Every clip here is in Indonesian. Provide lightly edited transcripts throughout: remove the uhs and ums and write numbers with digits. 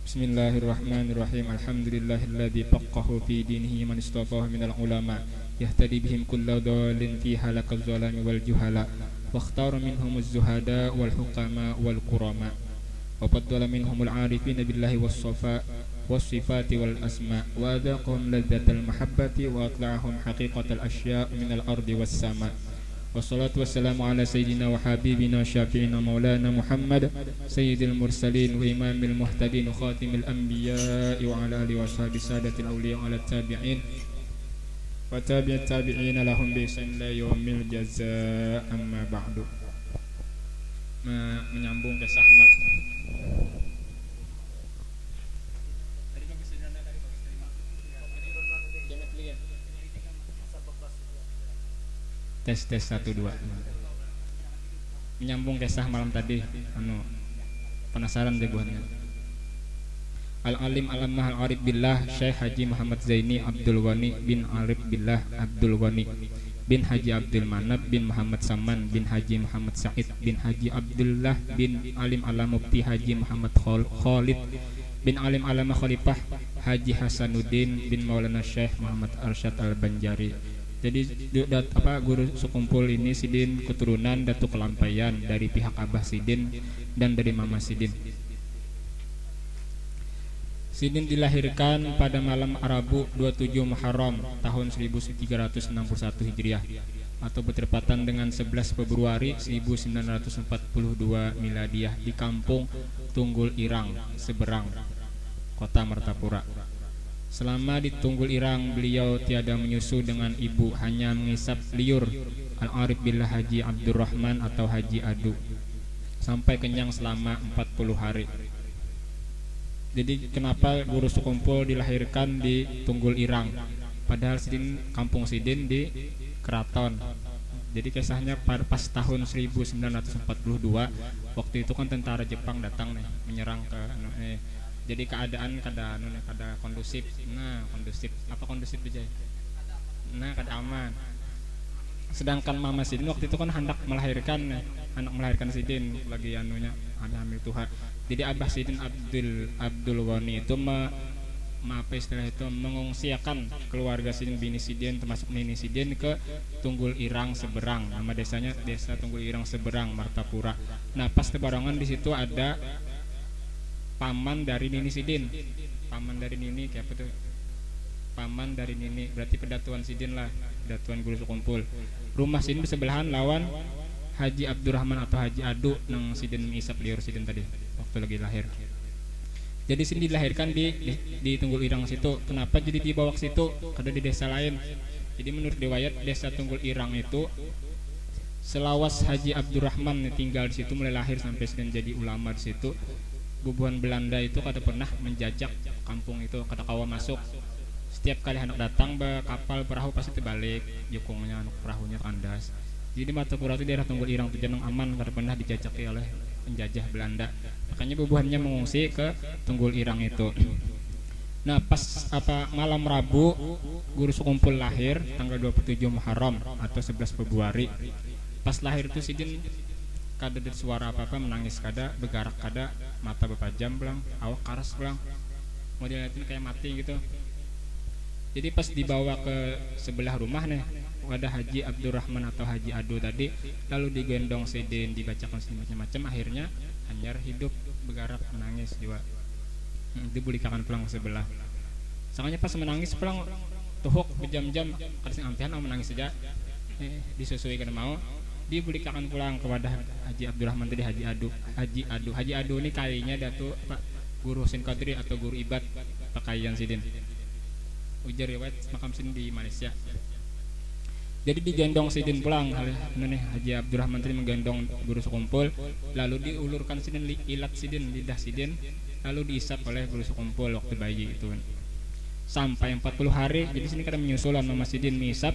Bismillahirrahmanirrahim. Alhamdulillahilladzi faqahu fi dinihi man istafahu minal ulama yahtadi bihim kullu dhalin fi halaqaz zalami wal juhala wa ikhtara minhumuz zuhada wal hukama wal kurama wa faddala minhumul arifina billahi was safa was sifati wal asma wa adaqahum ladzatal mahabbati wa atla'ahum haqiqatal asya' minal ardi was sama. Wassalatu wassalamu ala sayyidina wa habibina syafi'ina maulana Muhammad sayyidil mursalin wa imamil muhtadin khatimil anbiya wa ala alihi wa sahbihi sadatil awliya wa ala tabi'in wa tabi'at tabi'ina lahum bi ihsan ila yaumil jazaa amma ba'du. Menyambung kisah tes 1 2 menyambung kisah malam tadi, penasaran deh buahnya. Al-alim alamah al-arif billah Syekh Haji Muhammad Zaini Abdul Ghani bin Arif billah Abdul Ghani bin Haji Abdul Manab bin Muhammad Saman bin Haji Muhammad Said bin Haji Abdullah bin alim alam mufti Haji Muhammad Khalid bin alim alama khalifah Haji Hasanuddin bin Maulana Syekh Muhammad Arsyad Al-Banjari. Jadi guru sekumpul ini Sidin keturunan Datuk Kelampaian dari pihak Abah Sidin dan dari Mama Sidin. Sidin dilahirkan pada malam Rabu 27 Muharram tahun 1361 Hijriah atau bertepatan dengan 11 Februari 1942 Miladiah di kampung Tunggul Irang, Seberang, Kota Martapura. Selama di Tunggul Irang beliau tiada menyusu dengan ibu, hanya mengisap liur Al-Arif billah Haji Abdurrahman atau Haji Adu sampai kenyang selama 40 hari. Jadi kenapa guru sekumpul dilahirkan di Tunggul Irang, padahal Sidin, kampung Sidin di Keraton. Jadi kisahnya pas tahun 1942 waktu itu kan tentara Jepang datang nih menyerang ke jadi keadaan kada kondusif. Kondusif apa kondusif aja? Kada aman. Sedangkan Mama Sidin waktu itu kan hendak melahirkan Sidin lagi hamil tuha. Jadi Abah Sidin Abdul Ghani itu mengungsiakan keluarga Sidin, bini Sidin termasuk Nini Sidin ke Tunggul Irang Seberang. Nama desanya Desa Tunggul Irang Seberang, Martapura. Nah, pas tebarangan di situ ada paman dari Nini Sidin. Paman dari Nini kayak apa tuh? Paman dari Nini berarti pedatuan Sidin lah, pedatuan guru sekumpul. Rumah Sidin sebelahan lawan Haji Abdurrahman atau Haji Adu nang Sidin mengisap liur Sidin tadi waktu lagi lahir. Jadi Sidin dilahirkan di Tunggul Irang situ. Kenapa jadi dibawa ke situ? Kada di desa lain. Jadi menurut riwayat desa Tunggul Irang itu selawas Haji Abdurrahman tinggal di situ mulai lahir sampai Sidin jadi ulama di situ. Bubuhan Belanda itu kada pernah menjajak kampung itu, kada kawa masuk. Setiap kali anak datang kapal perahu pasti terbalik, jukungnya anak perahunya kandas. Jadi Martapura itu daerah Tunggul Irang itu jeneng aman, kada pernah dijajaki oleh penjajah Belanda. Makanya bubuhannya mengungsi ke Tunggul Irang itu. Nah, pas malam Rabu guru sekumpul lahir tanggal 27 Muharram atau 11 Februari. Pas lahir itu Sidin kada ada suara apa-apa, menangis kada, bergerak kada, mata berpajam belang, awak karas belang, modelnya itu kayak mati gitu. Jadi pas dibawa ke sebelah rumah nih, ada Haji Abdurrahman atau Haji Adu tadi, lalu digendong Sidin, dibacakan macam-macam, akhirnya hanyar hidup, bergerak, menangis juga. Dibulikakan pulang ke sebelah. Soalnya pas menangis pulang tuhuk berjam-jam, kadang ampian menangis saja, disusui kada mau. Dibulikakan pulang kepada Haji Abdurrahman tadi, Haji Adu ini kayaknya Datuk Pak Guru Husin Qadri atau guru ibad pakaian Sidin. Ujar riwayat makam Sidin di Malaysia. Jadi digendong Sidin pulang, Haji Abdurrahman tadi menggendong guru sekumpul, lalu diulurkan Sidin ilat Sidin, lidah Sidin, lalu diisap oleh guru sekumpul waktu bayi itu. Sampai 40 hari, jadi sini kada menyusulan Mama Sidin mengisap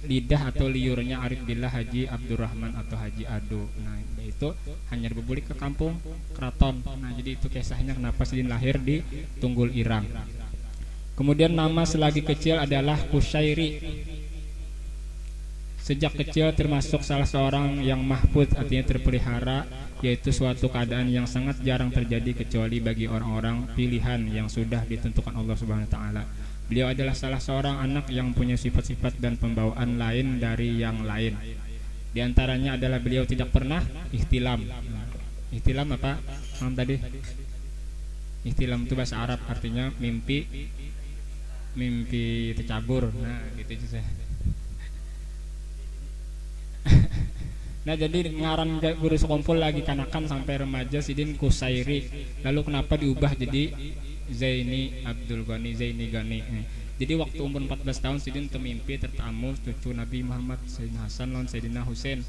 lidah atau liurnya Arif billah Haji Abdurrahman atau Haji Adu. Nah, itu hanya berbulik ke kampung Keraton. Nah, jadi itu kisahnya kenapa Sidin lahir di Tunggul Irang. Kemudian nama selagi kecil adalah Kusyairi. Sejak kecil termasuk salah seorang yang mahfuz, artinya terpelihara, yaitu suatu keadaan yang sangat jarang terjadi kecuali bagi orang-orang pilihan yang sudah ditentukan Allah Subhanahu wa taala. Beliau adalah salah seorang anak yang punya sifat-sifat dan pembawaan lain dari yang lain. Di antaranya adalah beliau tidak pernah ihtilam. Ihtilam apa? Tadi ihtilam itu bahasa Arab, artinya mimpi tercabur. Nah, gitu aja. Nah, jadi ngaran guru sekumpul lagi kanakan sampai remaja Sidin Kusairi. Lalu kenapa diubah jadi Zaini Abdul Ghani, Zaini Ghani. Jadi waktu umur 14 tahun Sidin termimpi tertamu cucu Nabi Muhammad Sayyidina Hasan lawan Sayyidina Husain.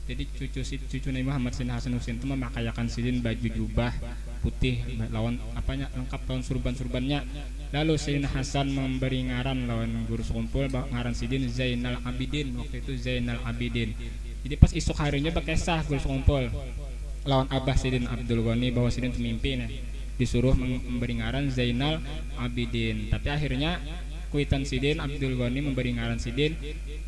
Jadi cucu Nabi Muhammad Sayyidina Hasan Husain itu memakaikan Sidin baju jubah putih lawan apanya lengkap lawan surban-surbannya. Lalu Sayyidina Hasan memberi ngaran lawan guru sekumpul ngaran Sidin Zainal Abidin, waktu itu Zainal Abidin. Jadi pas isuk harinya berkisah guru sekumpul lawan Abah Sidin Abdul Ghani bahwa Sidin termimpi disuruh memberi ngaran Zainal Abidin. Tapi akhirnya kuitan Sidin Abdul Ghani memberi ngaran Sidin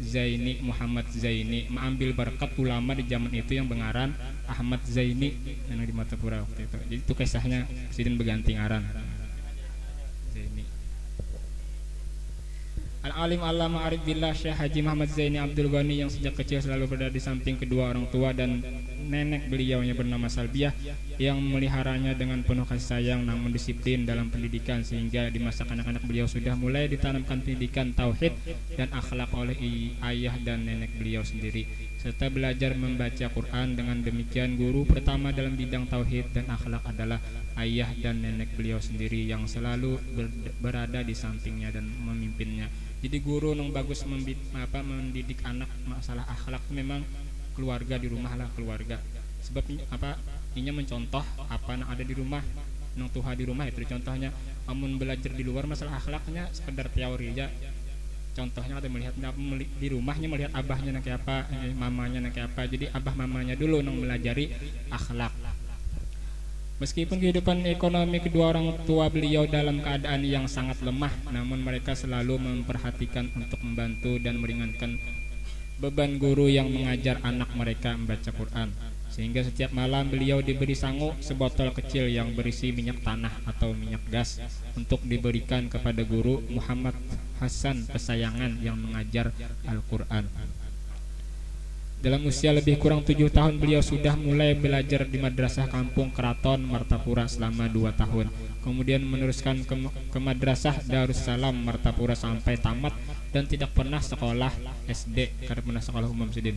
Zaini Muhammad Zaini, mengambil berkat ulama di zaman itu yang bengaran Ahmad Zaini yang di Matapura waktu itu. Jadi itu kisahnya Sidin berganti ngaran Zaini. Al-alim Allama Arif Billah Syekh Haji Muhammad Zaini Abdul Ghani yang sejak kecil selalu berada di samping kedua orang tua dan nenek beliau yang bernama Salbiah yang memeliharanya dengan penuh kasih sayang namun disiplin dalam pendidikan, sehingga di masa kanak-kanak beliau sudah mulai ditanamkan pendidikan tauhid dan akhlak oleh ayah dan nenek beliau sendiri, serta belajar membaca Quran. Dengan demikian guru pertama dalam bidang tauhid dan akhlak adalah ayah dan nenek beliau sendiri yang selalu berada di sampingnya dan memimpinnya. Jadi guru yang bagus mendidik anak masalah akhlak memang keluarga di rumah lah, keluarga. Sebab apa? Inya mencontoh apa yang ada di rumah, nang tuha di rumah itu contohnya. Amun belajar di luar masalah akhlaknya sekedar teori aja. Contohnya ada melihat di rumahnya melihat abahnya nang kayak apa, mamanya nang kayak apa. Jadi abah mamanya dulu nang melajari akhlak. Meskipun kehidupan ekonomi kedua orang tua beliau dalam keadaan yang sangat lemah, namun mereka selalu memperhatikan untuk membantu dan meringankan beban guru yang mengajar anak mereka membaca Quran. Sehingga setiap malam beliau diberi sangu sebotol kecil yang berisi minyak tanah atau minyak gas untuk diberikan kepada guru Muhammad Hasan kesayangan yang mengajar Al-Quran. Dalam usia lebih kurang 7 tahun beliau sudah mulai belajar di madrasah kampung Keraton Martapura selama 2 tahun. Kemudian meneruskan ke madrasah Darussalam Martapura sampai tamat dan tidak pernah sekolah SD karena pernah sekolah umum Sidin.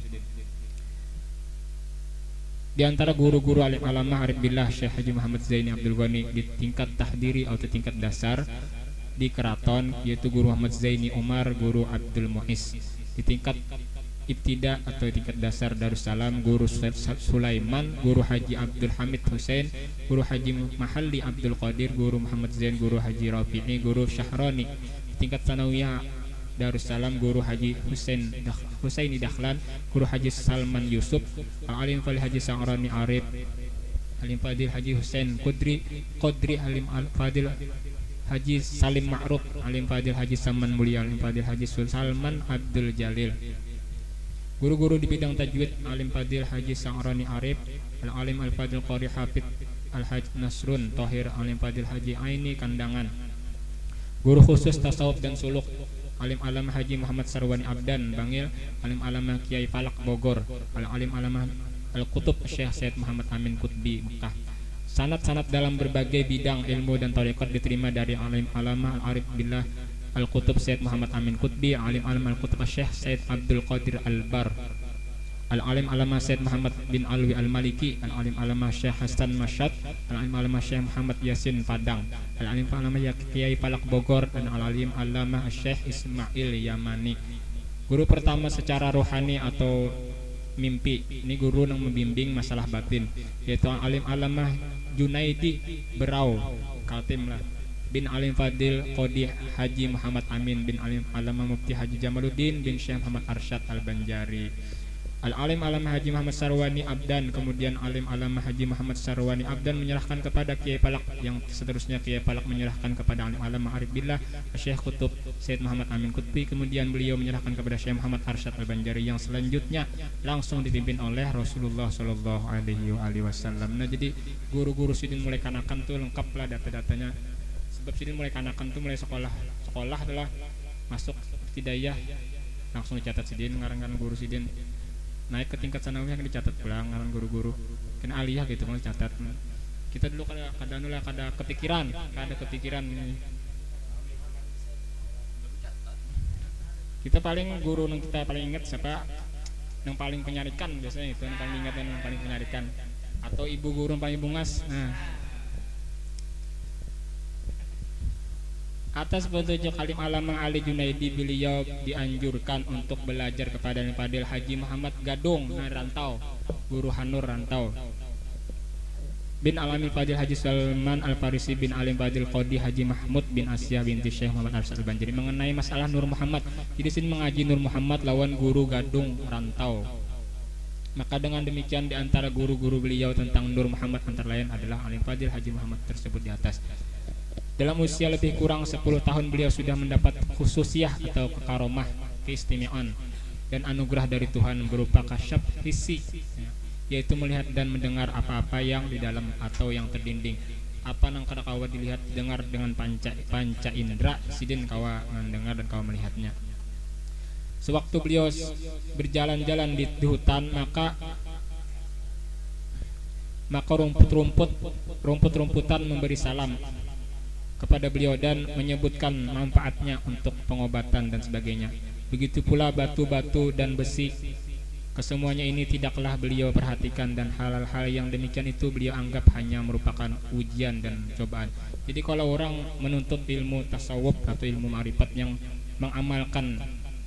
Di antara guru-guru alim alamah Arif Billah Syekh Haji Muhammad Zaini Abdul Ghani di tingkat tahdiri atau tingkat dasar di Keraton yaitu guru Muhammad Zaini Umar, guru Abdul Muiz. Di tingkat ibtida atau tingkat dasar Darussalam guru Sulaiman, guru Haji Abdul Hamid Hussein, guru Haji Mahalli Abdul Qadir, guru Muhammad Zain, guru Haji Rafi'i, guru Syahroni. Tingkat sanawiyah Darussalam guru Haji Husaini Dahlan, guru Haji Salman Yusuf, Alim Fadil Haji Sa'rani Arif, Alim Fadil Haji Husain Qudri, Alim Fadil Haji Salim Ma'ruf, Alim Fadil Haji Saman Mulia, Alim Fadil Haji Salman Abdul Jalil. Guru-guru di bidang tajwid Alim Fadil Haji Sa'rani Arif, Al-Alim Al-Fadil Qari Hafid Al-Haj Nasrun Tohir, Alim Fadil Haji Aini Kandangan. Guru khusus tasawuf dan suluk Alim Alamah Haji Muhammad Sarwani Abdan Bangil, Alim Alamah Kiai Falak Bogor, Alim Alamah Al-Qutub Syekh Said Muhammad Amin Qutbi Mekah. Sanad-sanad dalam berbagai bidang ilmu dan tarekat diterima dari Alim Alamah Al-Arif Billah Al-Qutub Said Muhammad Amin Qutbi, Alim Alamah Al-Qutub Syekh Said Abdul Qadir Al-Bar, Al-Alim Alamah Said Muhammad bin Alwi Al-Maliki, Al-Alim Alamah Syekh Hasan Masyad, Al-Alim Alamah Syekh Muhammad Yasin Padang, Al-Alim Alamah Kiai Palak Bogor, dan Al-Alim Alamah Syekh Ismail Yamani. Guru pertama secara rohani atau mimpi, ini guru yang membimbing masalah batin, yaitu Al-Alim Alamah Junaidi Berau Kaltim lah bin Alim Fadil Qodi Haji Muhammad Amin bin Alim Alamah Mufti Haji Jamaluddin bin Syekh Muhammad Arsyad Al-Banjari. Al-Alim Alama Haji Muhammad Sarwani Abdan, kemudian Alim Alama Haji Muhammad Sarwani Abdan menyerahkan kepada Kiai Palak, yang seterusnya Kiai Palak menyerahkan kepada Alim Alama Arif Billah Syekh Kutub Syed Muhammad Amin Qutbi, kemudian beliau menyerahkan kepada Syekh Muhammad Arsyad Al-Banjari, yang selanjutnya langsung dipimpin oleh Rasulullah Shallallahu Alaihi Wasallam. Nah, jadi guru-guru Sidin mulai kanakan tuh lengkap lah data-datanya, sebab Sidin mulai kanakan tuh mulai sekolah telah masuk ibtidaiyah langsung dicatat Sidin, ngaran-ngaran guru Sidin. Naik ke tingkat sanawiyah yang dicatat pulang ngaran guru-guru kena aliyah gitu mau dicatat. Kita dulu kada kepikiran ini. Kita paling guru yang kita paling ingat siapa, yang paling penyarikan biasanya itu yang paling ingat dan yang paling penyarikan, atau ibu guru yang paling bungas. Nah, atas petunjuk Alim Alama Ali Junaidi, beliau dianjurkan untuk belajar kepada Fadil Haji Muhammad Gadung Rantau, guru Hanur Rantau, bin Alami Fadil Haji Salman Al-Farisi bin Alim Fadil Qadi Haji Mahmud bin Asyah binti Syekh Muhammad Arsyad Al-Banjari mengenai masalah Nur Muhammad. Jadi sini mengaji Nur Muhammad lawan guru Gadung Rantau. Maka dengan demikian di antara guru-guru beliau tentang Nur Muhammad antara lain adalah Alim Fadil Haji Muhammad tersebut di atas. Dalam usia lebih kurang 10 tahun beliau sudah mendapat khususiyah atau kekaromah, keistimewaan dan anugerah dari Tuhan berupa kasyaf hissi, yaitu melihat dan mendengar apa-apa yang di dalam atau yang terdinding. Apa nang kada kawa dilihat dengar dengan panca indera, Sidin kawa mendengar dan kawa melihatnya. Sewaktu beliau berjalan-jalan di hutan, maka rumput-rumputan memberi salam kepada beliau dan menyebutkan manfaatnya untuk pengobatan dan sebagainya. Begitu pula batu-batu dan besi, kesemuanya ini tidaklah beliau perhatikan, dan hal-hal yang demikian itu beliau anggap hanya merupakan ujian dan cobaan. Jadi kalau orang menuntut ilmu tasawuf atau ilmu ma'rifat yang mengamalkan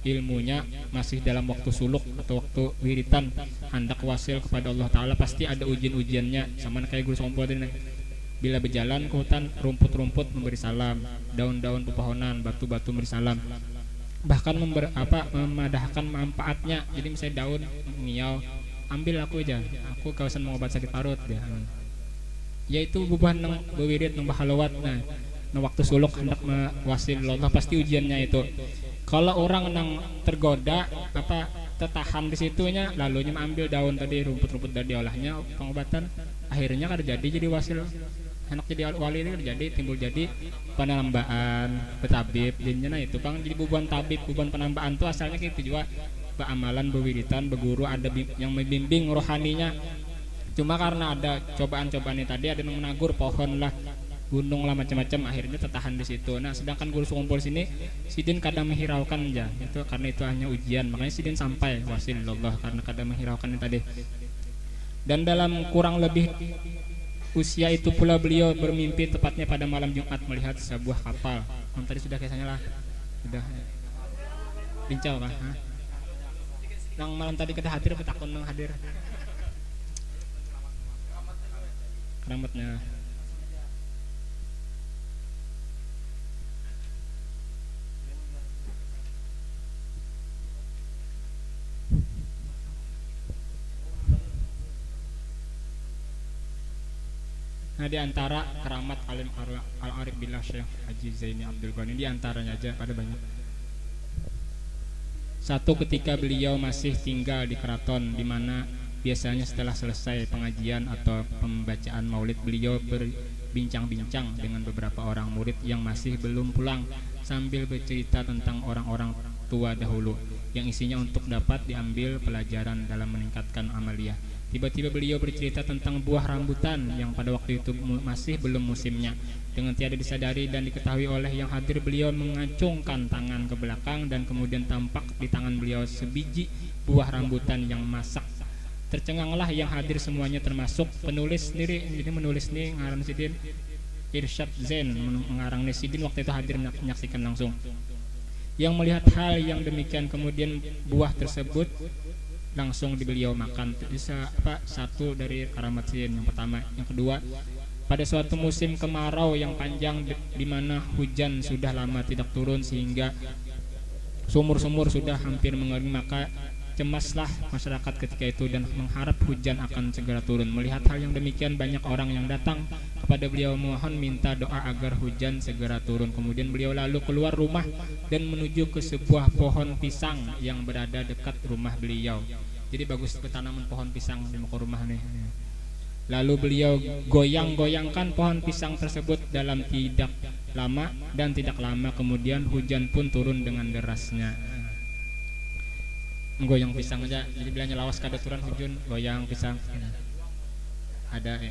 ilmunya masih dalam waktu suluk atau waktu wiritan hendak wasil kepada Allah Ta'ala, pasti ada ujian-ujiannya. Sama kayak guru sompol ini, bila berjalan ke hutan, rumput-rumput memberi salam, daun-daun pepohonan, batu-batu memberi salam, bahkan memadahkan manfaatnya. Jadi misalnya daun ngiau, ambil aku aja, aku kawasan mengobat sakit parut ya. Yaitu bubuhan nang bewirid nang bahalawat. Nah waktu suluk hendak mewasil Allah, pasti ujiannya itu. Kalau orang nang tergoda tertahan di situnya, lalunya mengambil daun tadi, rumput-rumput dari diolahnya pengobatan, akhirnya kan jadi wasil, anak jadi wali itu jadi timbul jadi penambaan petabib jadinya. Nah itu kan jadi bubuhan tabib, bubuhan penambaan tuh asalnya gitu juga, beamalan, bewiritan, beguru, ada yang membimbing rohaninya. Cuma karena ada cobaan-cobaan ini tadi, ada yang menagur pohon lah, gunung lah, macam-macam, akhirnya tertahan di situ. Nah sedangkan guru Sukumpul sini Sidin kadang menghiraukan aja itu, karena itu hanya ujian, makanya Sidin sampai wasilullah karena kadang menghiraukan ini tadi. Dan dalam kurang lebih usia itu pula beliau bermimpi, tepatnya pada malam Jumat, melihat sebuah kapal. Tadi sudah kisahnya lah, sudah bincang kah? Nang malam tadi kada hadir, petakun nang hadir keramatnya. Nah di antara keramat Alim Al-Arif Billah Syekh Haji Zaini Abdul Ghani, di antaranya aja pada banyak. Satu, ketika beliau masih tinggal di keraton, di mana biasanya setelah selesai pengajian atau pembacaan maulid, beliau berbincang-bincang dengan beberapa orang murid yang masih belum pulang, sambil bercerita tentang orang-orang tua dahulu yang isinya untuk dapat diambil pelajaran dalam meningkatkan amaliyah. Tiba-tiba beliau bercerita tentang buah rambutan yang pada waktu itu masih belum musimnya. Dengan tiada disadari dan diketahui oleh yang hadir, beliau mengacungkan tangan ke belakang dan kemudian tampak di tangan beliau sebiji buah rambutan yang masak. Tercenganglah yang hadir semuanya, termasuk penulis sendiri. Jadi menulis nih ngaran Sidin Irsyad Zain, mengarang Sidin waktu itu hadir menyaksikan langsung. Yang melihat hal yang demikian, kemudian buah tersebut langsung beliau makan. Bisa satu dari karamat Sidin yang pertama. Yang kedua, pada suatu musim kemarau yang panjang di mana hujan sudah lama tidak turun sehingga sumur-sumur sudah hampir mengering, maka cemaslah masyarakat ketika itu dan mengharap hujan akan segera turun. Melihat hal yang demikian, banyak orang yang datang kepada beliau mohon minta doa agar hujan segera turun. Kemudian beliau lalu keluar rumah dan menuju ke sebuah pohon pisang yang berada dekat rumah beliau. Jadi bagus tanaman pohon pisang di muka rumah nih. Lalu beliau goyang-goyangkan pohon pisang tersebut dalam tidak lama, dan tidak lama kemudian hujan pun turun dengan derasnya. Goyang pisang aja, jadi bilangnya lawas kada turun hujan, goyang pisang. Ada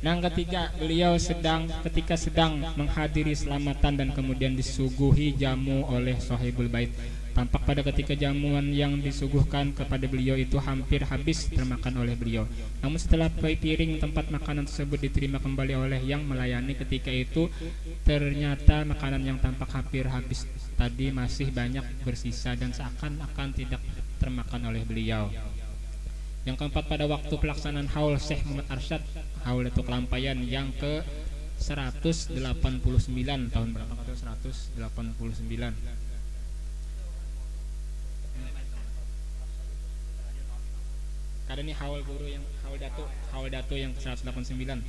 Yang ketiga, beliau ketika sedang menghadiri selamatan dan kemudian disuguhi jamu oleh sahibul bait. Tampak pada ketika jamuan yang disuguhkan kepada beliau itu hampir habis termakan oleh beliau. Namun setelah piring tempat makanan tersebut diterima kembali oleh yang melayani ketika itu, ternyata makanan yang tampak hampir habis tadi masih banyak bersisa dan seakan-akan tidak termakan oleh beliau. Yang keempat, pada waktu pelaksanaan haul Syekh Muhammad Arsyad, haul itu kelampaian yang ke 189 tahun berapa? 189. Ada nih haul guru yang haul datu yang ke 189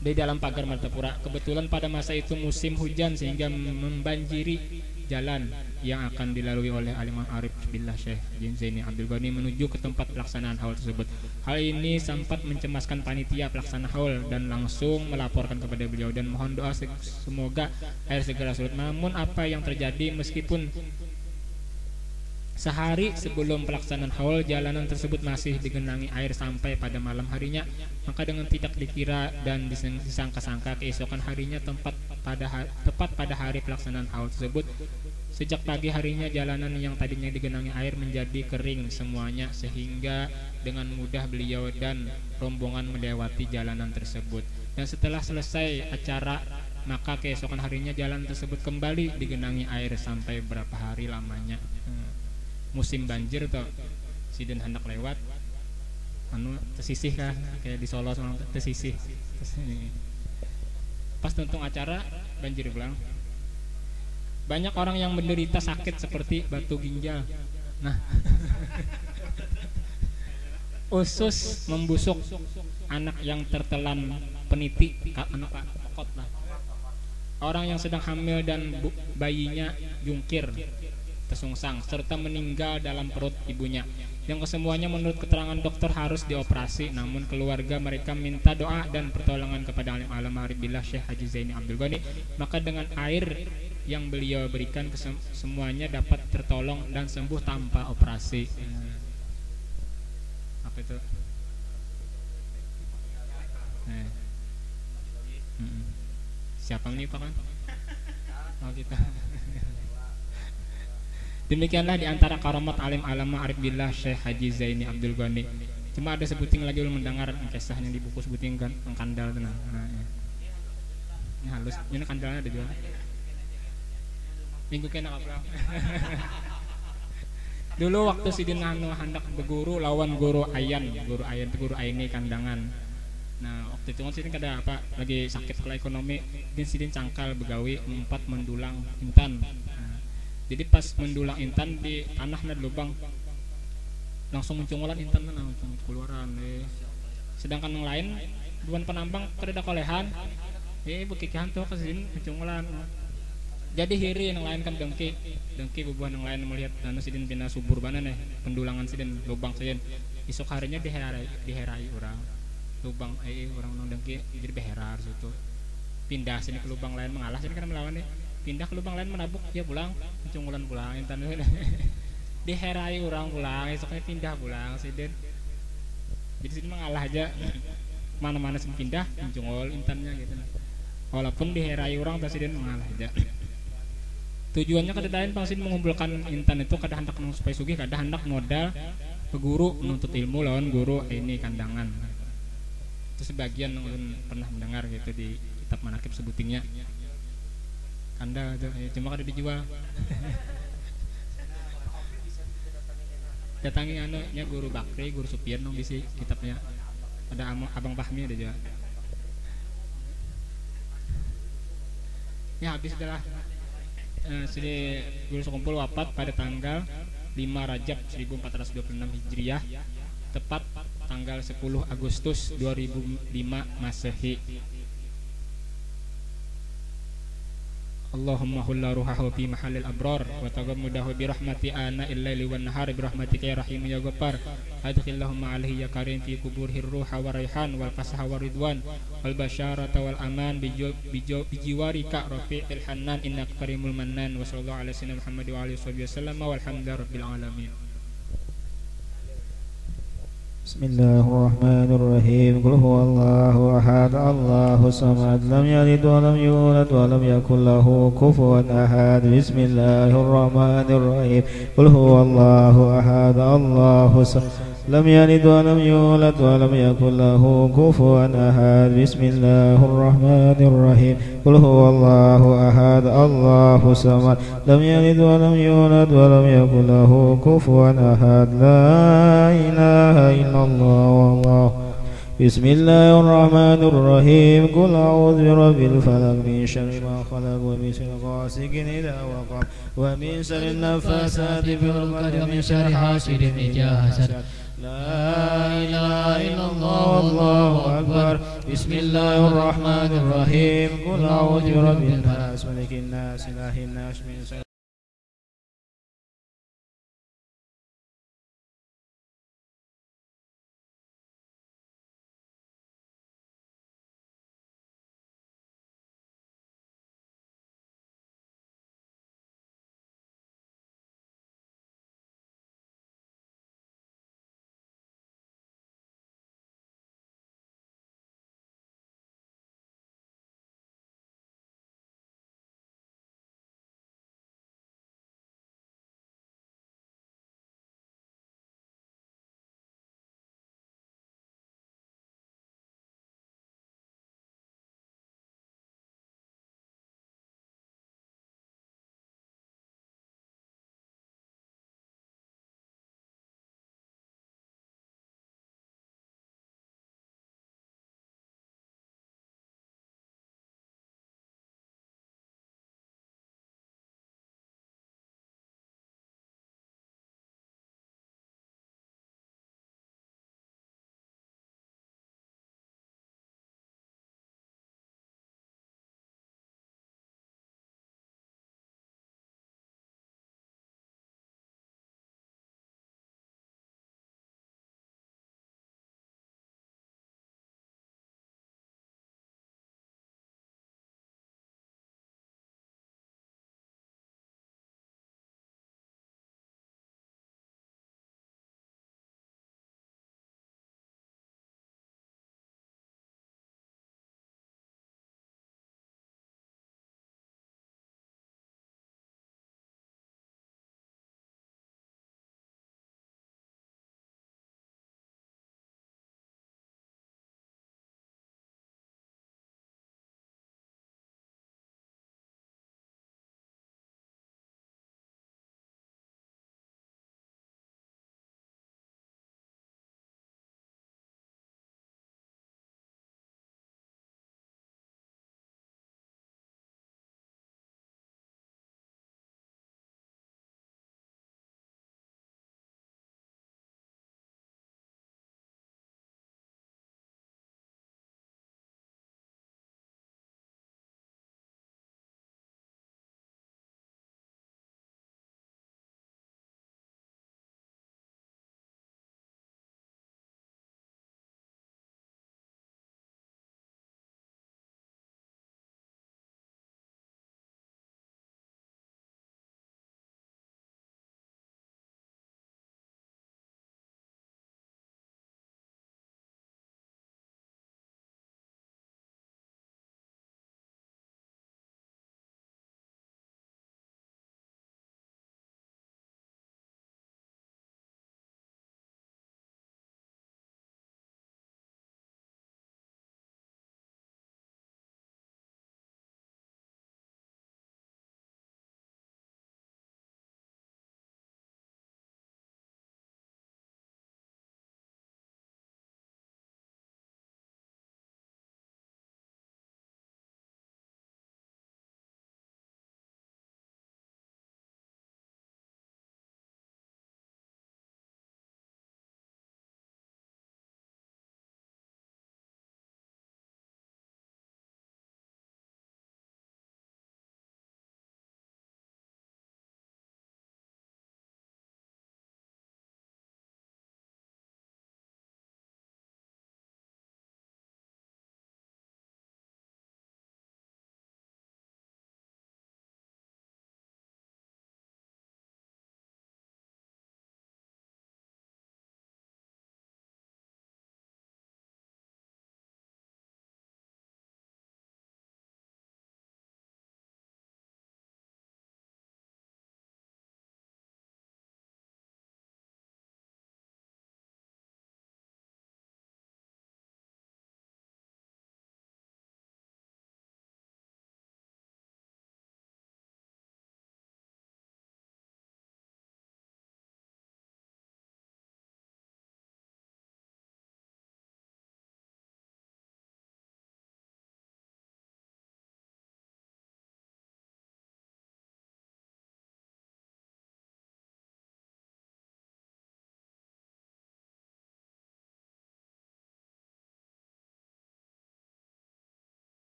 di dalam pagar Martapura. Kebetulan pada masa itu musim hujan sehingga membanjiri jalan yang akan dilalui oleh alim arif billah Syekh Zaini Abdul Ghani menuju ke tempat pelaksanaan haul tersebut. Hal ini sempat mencemaskan panitia pelaksana haul dan langsung melaporkan kepada beliau dan mohon doa semoga air segera surut. Namun apa yang terjadi, meskipun sehari sebelum pelaksanaan haul jalanan tersebut masih digenangi air sampai pada malam harinya, maka dengan tidak dikira dan disangka-sangka keesokan harinya tepat pada hari pelaksanaan haul tersebut, sejak pagi harinya jalanan yang tadinya digenangi air menjadi kering semuanya, sehingga dengan mudah beliau dan rombongan melewati jalanan tersebut. Dan setelah selesai acara, maka keesokan harinya jalan tersebut kembali digenangi air sampai berapa hari lamanya. Musim banjir tuh sidin hendak lewat tersisih kan, kayak di Solo sama tersisih. Pas tuntung acara banjir pulang. Banyak orang yang menderita sakit seperti batu ginjal. Nah, usus membusuk, anak yang tertelan peniti, anak kokot lah. Orang yang sedang hamil dan bayinya jungkir, tersungsang, serta meninggal dalam perut ibunya, yang kesemuanya menurut keterangan dokter harus dioperasi. Namun keluarga mereka minta doa dan pertolongan kepada alim arif billah Syekh Haji Zaini Abdul Ghani, maka dengan air yang beliau berikan semuanya dapat tertolong dan sembuh tanpa operasi. Apa itu? Siapa nih Pak kan? Oh kita. Demikianlah diantara karamat alim alama arif billah Syekh Haji Zaini Abdul Ghani. Cuma ada sebuting lagi ulun mendengar kisahnya di buku sebuting kan kandal tenang. Ini halus, ini kandalnya ada juga. Minggu kena apa? Dulu waktu sidin hendak berguru lawan guru Ayan itu guru Aini kandangan. Nah waktu itu kan sidin kada apa lagi sakit kepala ekonomi, sidin cangkal begawi empat mendulang intan. Jadi pas mendulang intan di tanah ada lubang, langsung muncungolan intan mana keluaran. Sedangkan yang lain bukan penambang kada kolehan, bekikihan tuh kesini muncungolan. Jadi hiri yang lain kan dengki bubuhan yang lain melihat anu sidin pina subur bana nih pendulangan sidin lubang sidin. Isuk harinya diherai orang lubang orang nong dengki jadi beherar situ. Pindah sini ke lubang lain mengalah sini kan melawan nih. Pindah ke lubang lain menabuk ya pulang muncungulan pulang intan diherai orang pulang esoknya pindah pulang sidin. Jadi sidin mengalah aja mana-mana sih pindah muncungul intannya gitu. Walaupun diherai orang tapi sidin mengalah aja. Tujuannya kada lain pangsin mengumpulkan intan itu kada hendak supaya sugih, kada hendak modal ke guru menuntut ilmu lawan guru ini kandangan. Itu sebagian ulun pernah mendengar gitu di kitab manakib sebutingnya. Kanda itu cuma kada dijual. Datangi nya guru Bakri, guru Supian dong bisi kitabnya. Ada Abang Fahmi ada juga. Ya habis adalah Sri Guru Sekumpul wafat pada tanggal 5 Rajab 1426 Hijriah, tepat tanggal 10 Agustus 2005 Masehi. Allahumma hulla ruhahu fi mahallil abrar wa tagammudahu bi rahmati ana illaili wan nahari bi rahmatika ya rahim ya ghaffar. Adkhillahumma alaihi ya karim fi kuburihir ruha wa raihan wal fasaha wa ridwan wal basyarata wal aman bi jiwarika rafi'il hannan innaka karimul mannan. Wa sallallahu ala sayyidina Muhammad wa alihi wasallam walhamdulillahi rabbil alamin. Bismillahirrahmanirrahim. Qul huwallahu ahad, Allahus samad, lam yalid wa lam yulad wa lam yakul lahu kufuwan ahad. Bismillahirrahmanirrahim. Qul huwallahu ahad, Allahus samad, lam yalid wa lam yulad wa lam yakul lahu kufuwan ahad. Bismillahirrahmanirrahim. Qul huwallahu ahad, Allahus samad, lam yalid wa lam yulad wa lam yakul lahu kufuwan ahad. La ilaha illallah wallah. Bismillahirrahmanirrahim. Qul a'udzu birabbil falaq min syarri ma khalaq wa min syarri ghasiqin idza waqab wa min syarri naffasati fil 'uqad wa min syarri hasidin idza hasad. La ilaha illallah wallahu akbar. Bismillahirrahmanirrahim. Qul a'udzu birabbil nas malikin nas ilahin nas min